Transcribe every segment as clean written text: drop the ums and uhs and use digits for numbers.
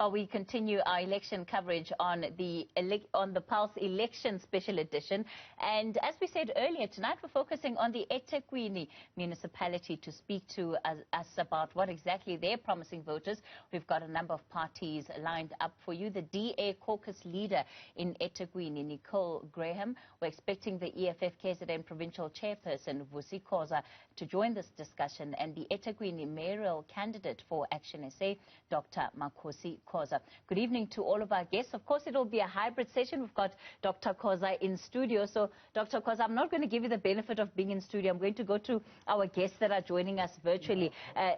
While we continue our election coverage on the Pulse Election Special Edition. And as we said earlier, tonight we're focusing on the Ethekwini municipality to speak to us about what exactly they're promising voters. We've got a number of parties lined up for you. The DA caucus leader in Ethekwini, Nicole Graham. We're expecting the EFF KZN provincial chairperson, Vusi, Khoza, to join this discussion, and the Ethekwini mayoral candidate for Action SA, Dr. Makhosi. Khoza. Good evening to all of our guests. Of course, it will be a hybrid session. We've got Dr. Khoza in studio. So, Dr. Khoza, I'm not going to give you the benefit of being in studio. I'm going to go to our guests that are joining us virtually,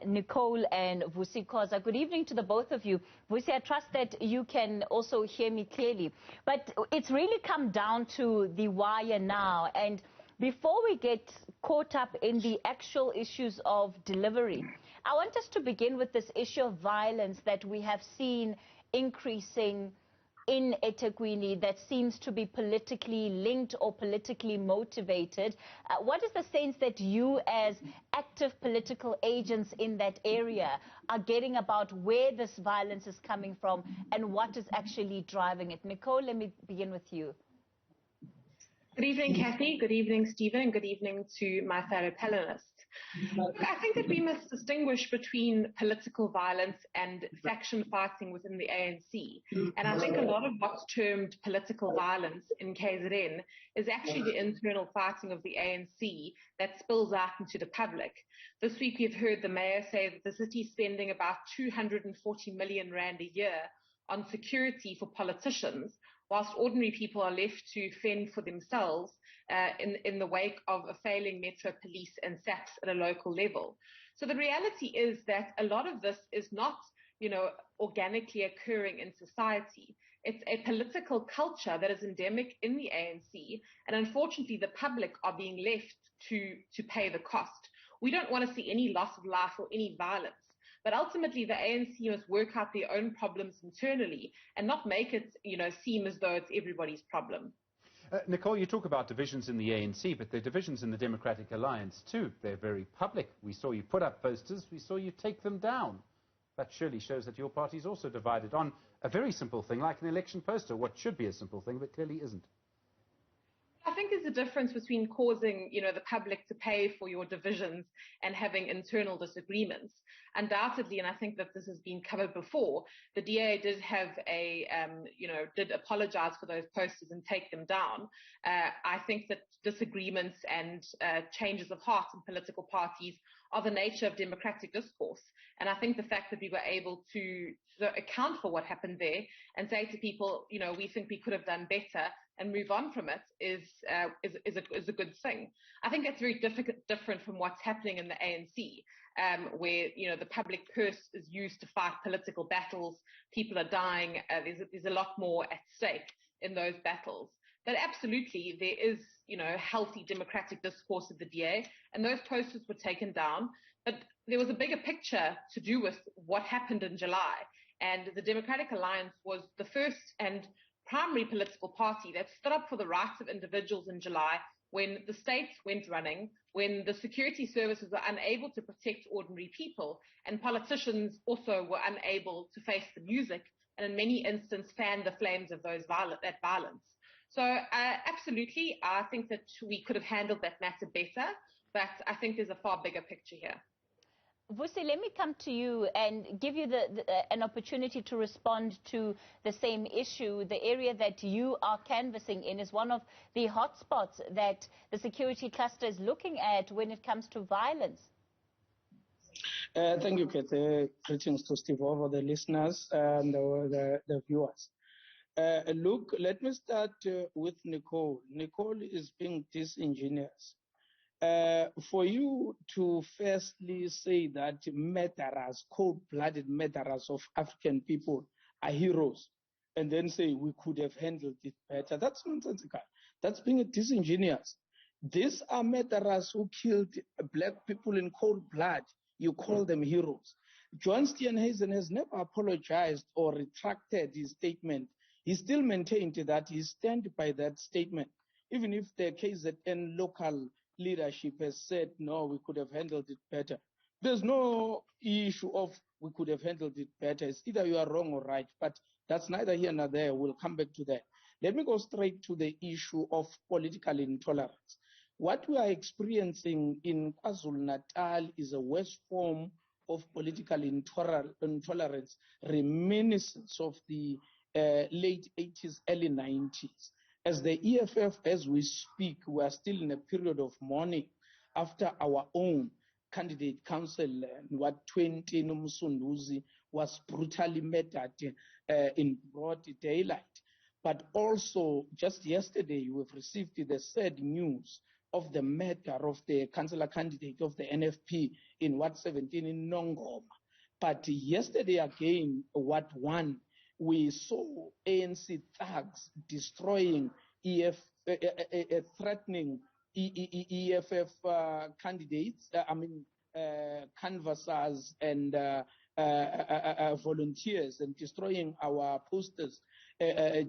Nicole and Vusi. Khoza. Good evening to the both of you. Vusi, I trust that you can also hear me clearly. But it's really come down to the wire now. And before we get caught up in the actual issues of delivery, I want us to begin with this issue of violence that we have seen increasing in Ethekwini that seems to be politically linked or politically motivated. What is the sense that you as active political agents in that area are getting about where this violence is coming from and what is actually driving it? Nicole, let me begin with you. Good evening, Kathy. Good evening, Stephen. And good evening to my fellow panelists. Look, I think that we must distinguish between political violence and faction fighting within the ANC. And I think a lot of what's termed political violence in KZN is actually the internal fighting of the ANC that spills out into the public. This week we've heard the mayor say that the city is spending about 240 million rand a year on security for politicians, whilst ordinary people are left to fend for themselves in the wake of a failing Metro Police and SAPS at a local level. So the reality is that a lot of this is not, organically occurring in society. It's a political culture that is endemic in the ANC, and unfortunately the public are being left to pay the cost. We don't want to see any loss of life or any violence. But ultimately, the ANC must work out their own problems internally and not make it, seem as though it's everybody's problem. Nicole, you talk about divisions in the ANC, but there are divisions in the Democratic Alliance too. They're very public. We saw you put up posters. We saw you take them down. That surely shows that your party is also divided on a very simple thing, like an election poster, what should be a simple thing, but clearly isn't. I think there's a difference between causing, the public to pay for your divisions and having internal disagreements. Undoubtedly, and I think that this has been covered before, the DA did have did apologize for those posters and take them down. I think that disagreements and changes of heart in political parties are the nature of democratic discourse. And I think the fact that we were able to account for what happened there and say to people, we think we could have done better and move on from it is a good thing. I think that's very different from what's happening in the ANC, where the public purse is used to fight political battles. People are dying. There's a lot more at stake in those battles. But absolutely, there is healthy democratic discourse of the DA, and those posters were taken down. But there was a bigger picture to do with what happened in July, and the Democratic Alliance was the first and primary political party that stood up for the rights of individuals in July when the states went running, when the security services were unable to protect ordinary people, and politicians also were unable to face the music, and in many instances fan the flames of that violence. So absolutely, I think that we could have handled that matter better, but I think there's a far bigger picture here. Vusi, let me come to you and give you an opportunity to respond to the same issue. The area that you are canvassing in is one of the hotspots that the security cluster is looking at when it comes to violence. Thank you, Kate. Greetings to Steve, over the listeners and the viewers. Look, let me start with Nicole. Nicole is being disingenuous. For you to firstly say that murderers, cold-blooded murderers of African people are heroes, and then say we could have handled it better, that's nonsensical. That's being disingenuous. These are murderers who killed black people in cold blood. You call them heroes. John Steenhuisen has never apologized or retracted his statement. He still maintained that he stands by that statement, even if the KZN local leadership has said, no, we could have handled it better. There's no issue of we could have handled it better. It's either you are wrong or right, but that's neither here nor there. We'll come back to that. Let me go straight to the issue of political intolerance. What we are experiencing in KwaZulu-Natal is a worst form of political intolerance, reminiscence of the late 80s, early 90s. As the EFF, as we speak, we are still in a period of mourning after our own candidate council, Wat20 Nomsunduzi, was brutally murdered in broad daylight. But also, just yesterday, we've received the sad news of the murder of the councillor candidate of the NFP in Wat17 in Nongoma. But yesterday again, Wat1, we saw ANC thugs destroying threatening EFF candidates, canvassers and volunteers, and destroying our posters.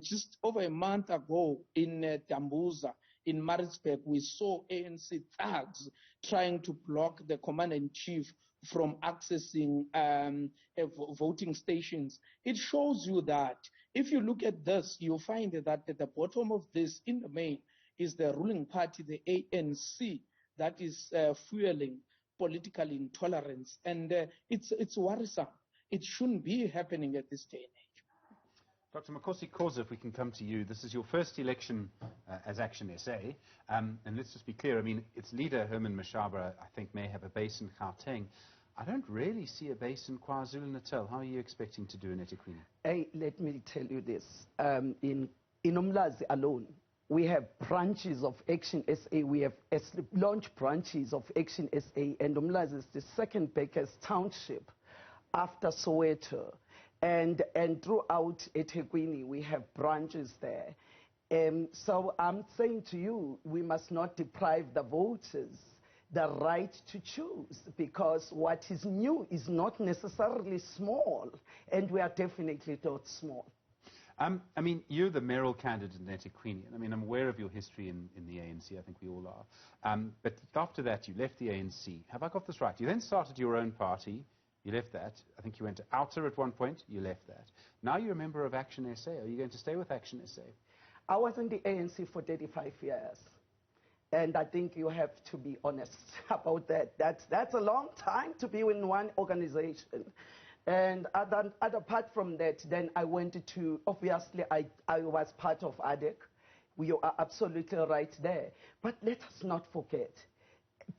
Just over a month ago in Dambuza, in Maritzburg, we saw ANC thugs trying to block the commander-in-chief from accessing voting stations. It shows you that if you look at this, you'll find that at the bottom of this, in the main, is the ruling party, the ANC, that is fueling political intolerance. And it's worrisome. It shouldn't be happening at this day and age. Dr. Makhosi Khoza, if we can come to you. This is your first election as Action SA. And let's just be clear, I mean, its leader, Herman Mashaba, I think may have a base in Gauteng. I don't really see a base in KwaZulu-Natal. How are you expecting to do in Ethekwini? Hey, let me tell you this. In Umlazi alone, we have branches of Action SA. We have launched branches of Action SA, and Umlazi is the second biggest township after Soweto. And throughout Ethekwini, we have branches there. So I'm saying to you, we must not deprive the voters the right to choose, because what is new is not necessarily small, and we are definitely not small. I mean, you're the mayoral candidate in Ethekwini, and I mean, I'm aware of your history in the ANC, I think we all are. But after that, you left the ANC. Have I got this right? You then started your own party. You left that. I think you went to Outer at one point. You left that. Now you're a member of Action SA. Are you going to stay with Action SA? I was in the ANC for 35 years. And I think you have to be honest about that. That's a long time to be in one organization. And apart from that, then I went to, obviously, I was part of ADEC. We are absolutely right there. But let us not forget,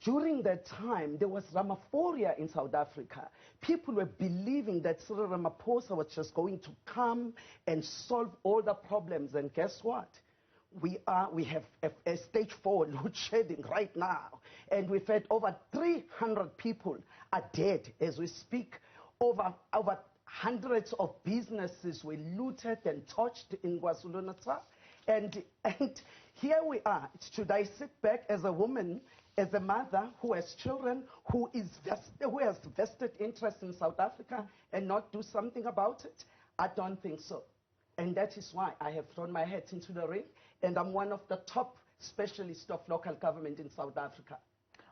during that time, there was Ramaphosa in South Africa. People were believing that Cyril Ramaphosa was just going to come and solve all the problems. And guess what? We have a stage 4 load shedding right now. And we've had over 300 people are dead as we speak. Over hundreds of businesses were looted and touched in KwaZulu-Natal. And here we are. Should I sit back as a woman, as a mother who has children, who has vested interest in South Africa and not do something about it? I don't think so. And that is why I have thrown my head into the ring, and I'm one of the top specialists of local government in South Africa.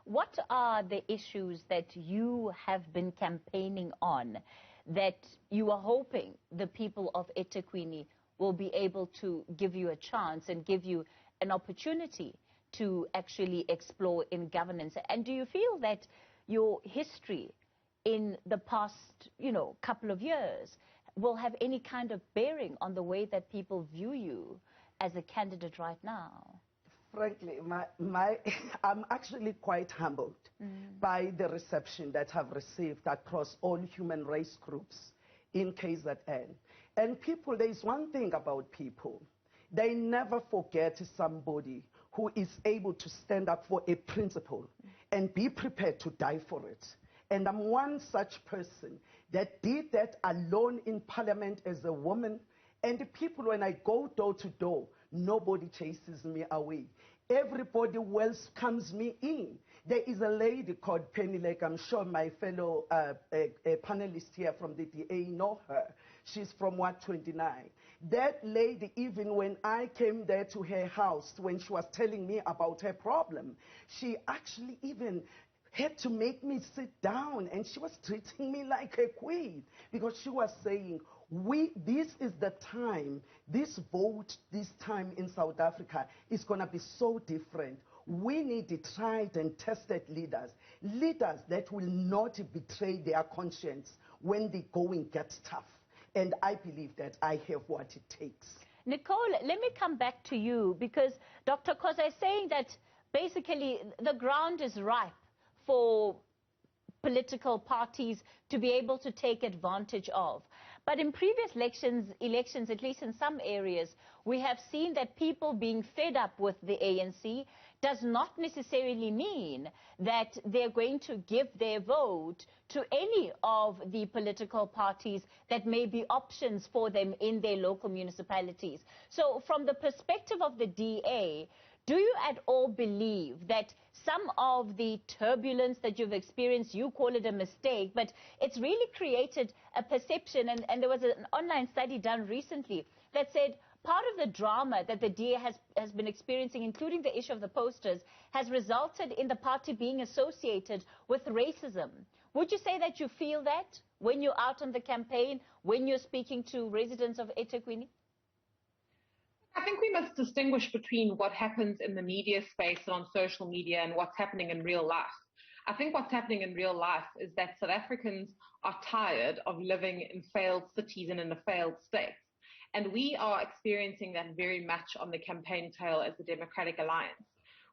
What are the issues that you have been campaigning on that you are hoping the people of Ethekwini will be able to give you a chance and give you an opportunity to actually explore in governance? And do you feel that your history in the past, couple of years will have any kind of bearing on the way that people view you as a candidate right now? Frankly, I'm actually quite humbled by the reception that I've received across all human race groups in KZN. And people, there is one thing about people. They never forget somebody who is able to stand up for a principle and be prepared to die for it. And I'm one such person that did that alone in Parliament as a woman. And the people, when I go door to door, nobody chases me away. Everybody welcomes me in. There is a lady called Penny Lake. I'm sure my fellow panelists here from the DA know her. She's from Wat29. That lady, even when I came there to her house, when she was telling me about her problem, she actually even had to make me sit down, and she was treating me like a queen because she was saying, this is the time, this vote, this time in South Africa is going to be so different. We need tried and tested leaders, leaders that will not betray their conscience when the going gets tough. And I believe that I have what it takes. Nicole, let me come back to you, because Dr. Khoza is saying that basically the ground is ripe for political parties to be able to take advantage of. But in previous elections, at least in some areas, we have seen that people being fed up with the ANC does not necessarily mean that they're going to give their vote to any of the political parties that may be options for them in their local municipalities. So from the perspective of the DA, do you at all believe that some of the turbulence that you've experienced, you call it a mistake, but it's really created a perception, and there was an online study done recently that said part of the drama that the DA has been experiencing, including the issue of the posters, has resulted in the party being associated with racism. Would you say that you feel that when you're out on the campaign, when you're speaking to residents of Ethekwini? I think we must distinguish between what happens in the media space and on social media and what's happening in real life. I think what's happening in real life is that South Africans are tired of living in failed cities and in a failed state. And we are experiencing that very much on the campaign trail as the Democratic Alliance.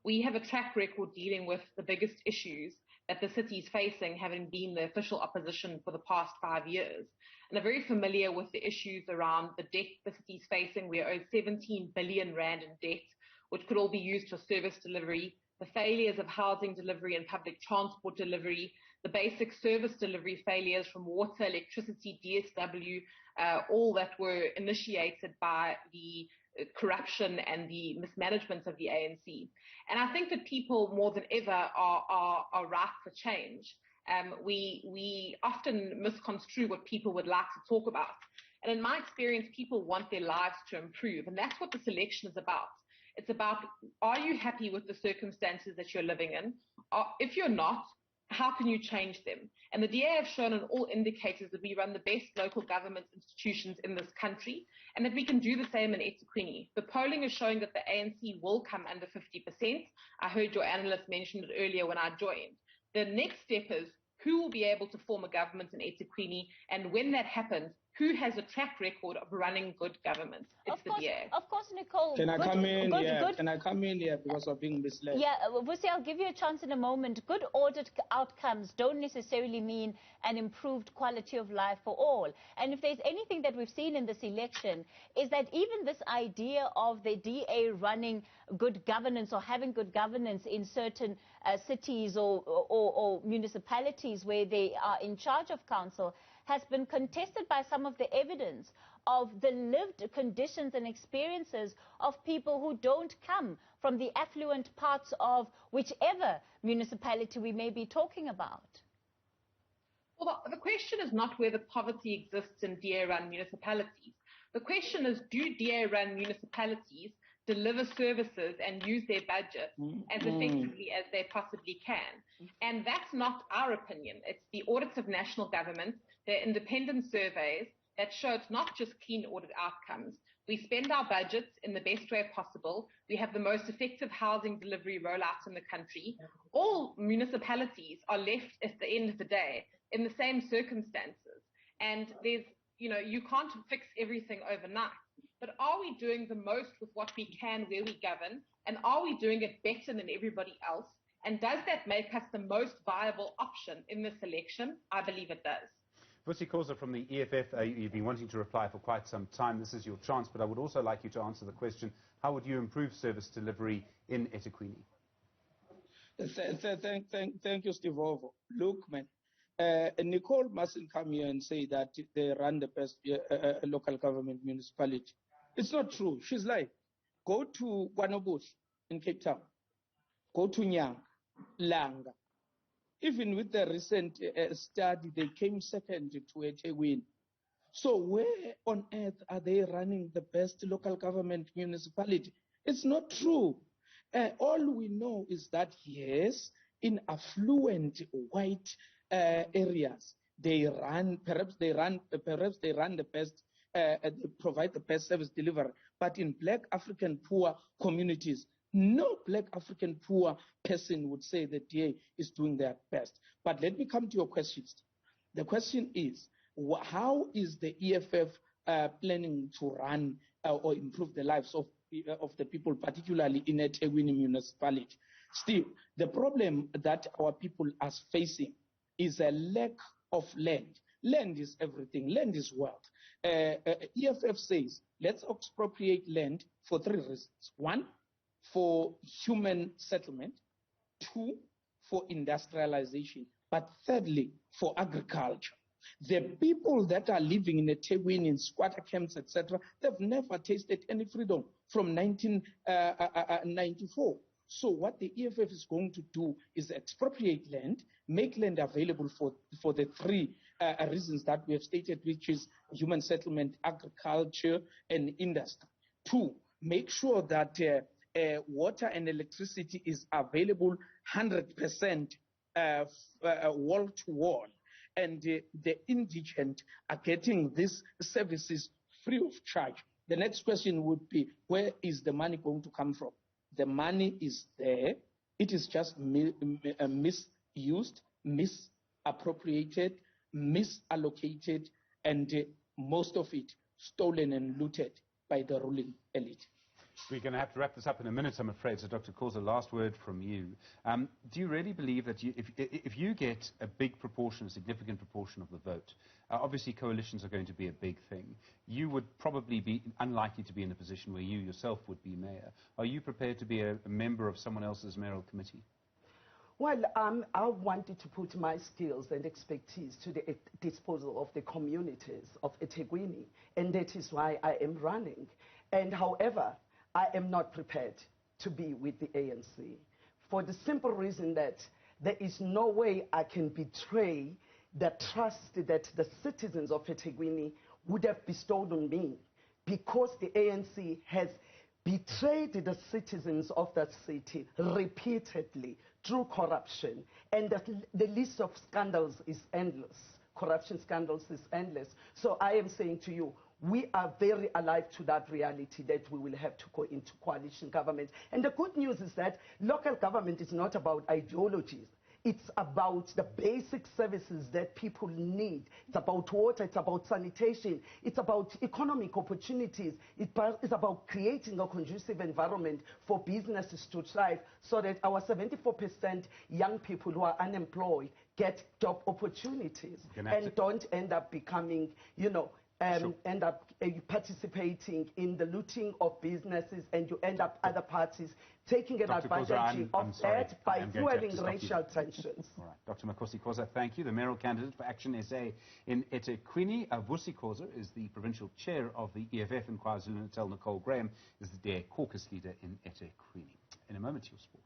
We have a track record dealing with the biggest issues that the city is facing, having been the official opposition for the past 5 years. And are very familiar with the issues around the debt the city is facing. We owe 17 billion rand in debt, which could all be used for service delivery, the failures of housing delivery and public transport delivery, the basic service delivery failures from water, electricity, DSW, all that were initiated by the corruption and the mismanagement of the ANC. And I think that people more than ever are ripe for change. We often misconstrue what people would like to talk about. And in my experience, people want their lives to improve. And that's what this election is about. It's about, are you happy with the circumstances that you're living in? If you're not, how can you change them? And the DA have shown on all indicators that we run the best local government institutions in this country, and that we can do the same in Ethekwini. The polling is showing that the ANC will come under 50%. I heard your analyst mention it earlier when I joined. The next step is who will be able to form a government in Ethekwini, and when that happens, who has a track record of running good government? It's the DA. Of course, Nicole. Can I come in here? Can I come in here because of being misled? Yeah, Vusi, I'll give you a chance in a moment. Good audit outcomes don't necessarily mean an improved quality of life for all. And if there's anything that we've seen in this election, is that even this idea of the DA running good governance or having good governance in certain cities or municipalities where they are in charge of council has been contested by some of the evidence of the lived conditions and experiences of people who don't come from the affluent parts of whichever municipality we may be talking about. Well, the question is not whether poverty exists in DA-run municipalities. The question is, do DA-run municipalities deliver services and use their budget as effectively as they possibly can? And that's not our opinion. It's the audits of national government, their independent surveys that show it's not just clean audit outcomes. We spend our budgets in the best way possible. We have the most effective housing delivery rollouts in the country. All municipalities are left at the end of the day in the same circumstances. And there's, you can't fix everything overnight. But are we doing the most with what we can where we govern? And are we doing it better than everybody else? And does that make us the most viable option in this election? I believe it does. Vusi Khoza from the EFF, you've been wanting to reply for quite some time. This is your chance, but I would also like you to answer the question, how would you improve service delivery in Ethekwini? Thank you, Steve Ovo. Look, man, Nicole mustn't come here and say that they run the best local government municipality. It's not true. She's lying. Go to Guanobos in Cape Town. Go to Nyang, Langa. Even with the recent study, they came second to Ethekwini. So where on earth are they running the best local government municipality? It's not true. All we know is that, yes, in affluent white areas, perhaps they run the best, provide the best service delivery. But in Black African poor communities, no Black African poor person would say the DA is doing their best. But let me come to your questions. The question is, how is the EFF planning to run or improve the lives of the people, particularly in Ethekwini municipality? Still, the problem that our people are facing is a lack of land. Land is everything. Land is wealth. EFF says, let's expropriate land for 3 reasons. 1, for human settlement. 2, for industrialization. But thirdly, for agriculture. The people that are living in Ethekwini, in squatter camps, etc., they've never tasted any freedom from 1994. So what the EFF is going to do is expropriate land, make land available for the 3 reasons that we have stated, which is human settlement, agriculture, and industry. 2, make sure that water and electricity is available 100% wall to wall. And the indigent are getting these services free of charge. The next question would be, where is the money going to come from? The money is there. It is just misused, misappropriated, misallocated, and most of it stolen and looted by the ruling elite. We're going to have to wrap this up in a minute, I'm afraid. So, Dr. Khoza, last word from you. Do you really believe that if you get a big proportion, a significant proportion of the vote, obviously coalitions are going to be a big thing, you would probably be unlikely to be in a position where you yourself would be mayor. Are you prepared to be a member of someone else's mayoral committee? Well, I wanted to put my skills and expertise to the disposal of the communities of Ethekwini, and that is why I am running. And however, I am not prepared to be with the ANC for the simple reason that there is no way I can betray the trust that the citizens of Ethekwini would have bestowed on me, because the ANC has betrayed the citizens of that city repeatedly through corruption, and the list of scandals is endless. Corruption scandals is endless. So I am saying to you, we are very alive to that reality that we will have to go into coalition government. And the good news is that local government is not about ideologies. It's about the basic services that people need. It's about water, it's about sanitation, it's about economic opportunities. It's about creating a conducive environment for businesses to thrive, so that our 74% young people who are unemployed get job opportunities and don't end up becoming, end up participating in the looting of businesses, and you end up other parties taking an advantage of that by fueling racial tensions. All right. Dr. Makhosi Khoza, thank you. The mayoral candidate for Action SA in Ethekwini. Vusi Khoza is the provincial chair of the EFF in KwaZulu-Natal. Nicole Graham is the DA caucus leader in Ethekwini. In a moment, your sport.